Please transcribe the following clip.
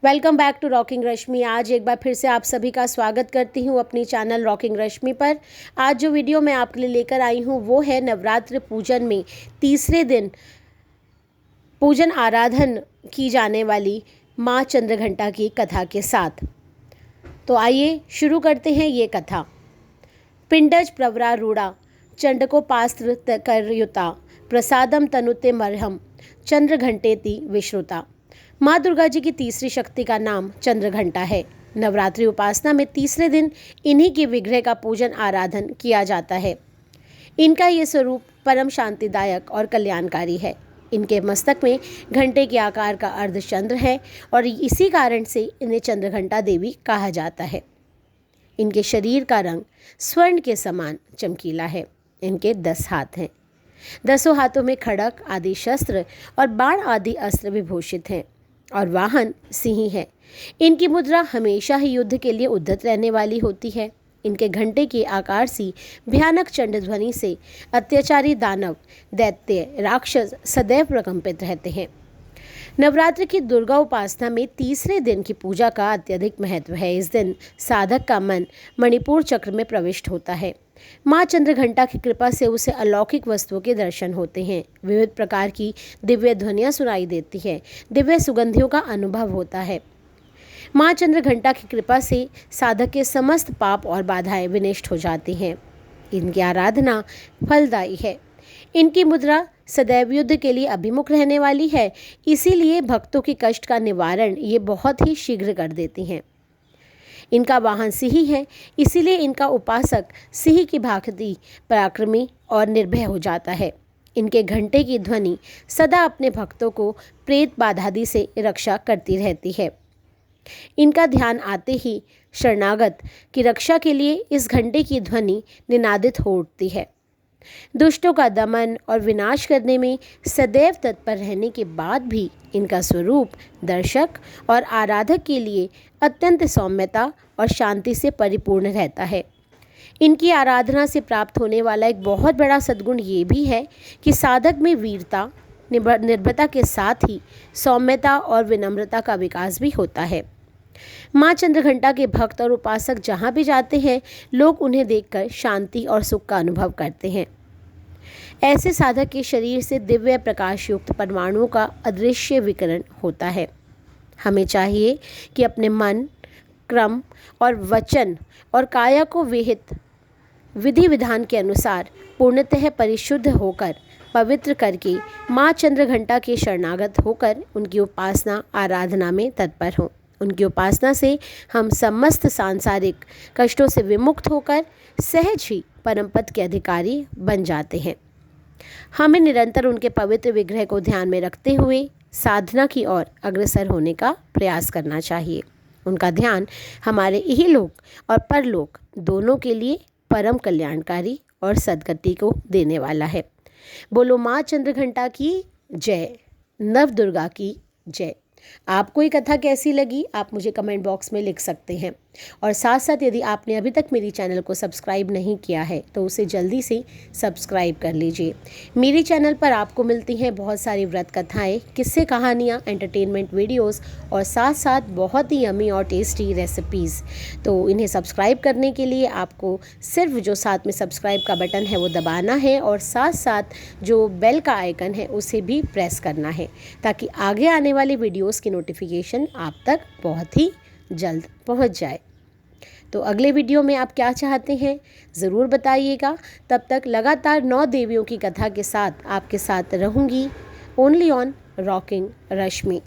Welcome back to rocking रश्मि। आज एक बार फिर से आप सभी का स्वागत करती हूँ अपनी चैनल रॉकिंग रश्मि पर। आज जो वीडियो मैं आपके लिए लेकर आई हूँ वो है नवरात्र पूजन में तीसरे दिन पूजन आराधन की जाने वाली माँ चंद्रघंटा की कथा के साथ। तो आइए शुरू करते हैं ये कथा। पिंडज प्रवरारूढ़ा चंडकोपास्त्र करयुता प्रसादम तनुते मरहम चंद्रघंटेति विश्रुता। माँ दुर्गा जी की तीसरी शक्ति का नाम चंद्रघंटा है। नवरात्रि उपासना में तीसरे दिन इन्हीं के विग्रह का पूजन आराधन किया जाता है। इनका ये स्वरूप परम शांतिदायक और कल्याणकारी है। इनके मस्तक में घंटे के आकार का अर्धचंद्र है और इसी कारण से इन्हें चंद्रघंटा देवी कहा जाता है। इनके शरीर का रंग स्वर्ण के समान चमकीला है। इनके 10 हाथ हैं। 10 हाथों में खड़क आदि शस्त्र और बाण आदि अस्त्र विभूषित हैं और वाहन सिंह है। इनकी मुद्रा हमेशा ही युद्ध के लिए उद्यत रहने वाली होती है। इनके घंटे के आकार सी भयानक चंड ध्वनि से अत्याचारी दानव दैत्य राक्षस सदैव प्रकंपित रहते हैं। नवरात्र की दुर्गा उपासना में तीसरे दिन की पूजा का अत्यधिक महत्व है। इस दिन साधक का मन मणिपुर चक्र में प्रविष्ट होता है। माँ चंद्रघंटा की कृपा से उसे अलौकिक वस्तुओं के दर्शन होते हैं। विविध प्रकार की दिव्य ध्वनियाँ सुनाई देती है। दिव्य सुगंधियों का अनुभव होता है। माँ चंद्रघंटा की कृपा से साधक के समस्त पाप और बाधाएं विनष्ट हो जाती हैं। इनकी आराधना फलदायी है। इनकी मुद्रा सदैव युद्ध के लिए अभिमुख रहने वाली है, इसीलिए भक्तों के कष्ट का निवारण ये बहुत ही शीघ्र कर देती हैं। इनका वाहन सिंह है, इसीलिए इनका उपासक सिंह की भांति पराक्रमी और निर्भय हो जाता है। इनके घंटे की ध्वनि सदा अपने भक्तों को प्रेत बाधादि से रक्षा करती रहती है। इनका ध्यान आते ही शरणागत की रक्षा के लिए इस घंटे की ध्वनि निनादित हो उठती है। दुष्टों का दमन और विनाश करने में सदैव तत्पर रहने के बाद भी इनका स्वरूप दर्शक और आराधक के लिए अत्यंत सौम्यता और शांति से परिपूर्ण रहता है। इनकी आराधना से प्राप्त होने वाला एक बहुत बड़ा सद्गुण ये भी है कि साधक में वीरता निर्भयता के साथ ही सौम्यता और विनम्रता का विकास भी होता है। माँ चंद्रघंटा के भक्त और उपासक जहाँ भी जाते हैं, लोग उन्हें देखकर शांति और सुख का अनुभव करते हैं। ऐसे साधक के शरीर से दिव्य प्रकाश युक्त परमाणुओं का अदृश्य विकिरण होता है। हमें चाहिए कि अपने मन, क्रम और वचन और काया को विहित विधि विधान के अनुसार पूर्णतः परिशुद्ध होकर पवित्र करके माँ चंद्रघंटा के शरणागत होकर उनकी उपासना आराधना में तत्पर हों। उनकी उपासना से हम समस्त सांसारिक कष्टों से विमुक्त होकर सहज ही परम पद के अधिकारी बन जाते हैं। हमें निरंतर उनके पवित्र विग्रह को ध्यान में रखते हुए साधना की ओर अग्रसर होने का प्रयास करना चाहिए। उनका ध्यान हमारे इहलोक और परलोक दोनों के लिए परम कल्याणकारी और सद्गति को देने वाला है। बोलो माँ चंद्रघंटा की जय, नव दुर्गा की जय। आपको ये कथा कैसी लगी आप मुझे कमेंट बॉक्स में लिख सकते हैं। और साथ साथ यदि आपने अभी तक मेरी चैनल को सब्सक्राइब नहीं किया है तो उसे जल्दी से सब्सक्राइब कर लीजिए। मेरी चैनल पर आपको मिलती हैं बहुत सारी व्रत कथाएं, किस्से कहानियाँ, एंटरटेनमेंट वीडियोस और साथ साथ बहुत ही यमी और टेस्टी रेसिपीज़। तो इन्हें सब्सक्राइब करने के लिए आपको सिर्फ जो साथ में सब्सक्राइब का बटन है वो दबाना है और साथ साथ जो बेल का आइकन है उसे भी प्रेस करना है, ताकि आगे आने वाली वीडियोस की नोटिफिकेशन आप तक बहुत ही जल्द पहुंच जाए। तो अगले वीडियो में आप क्या चाहते हैं ज़रूर बताइएगा। तब तक लगातार 9 देवियों की कथा के साथ आपके साथ रहूँगी ओनली ऑन रॉकिंग रश्मि।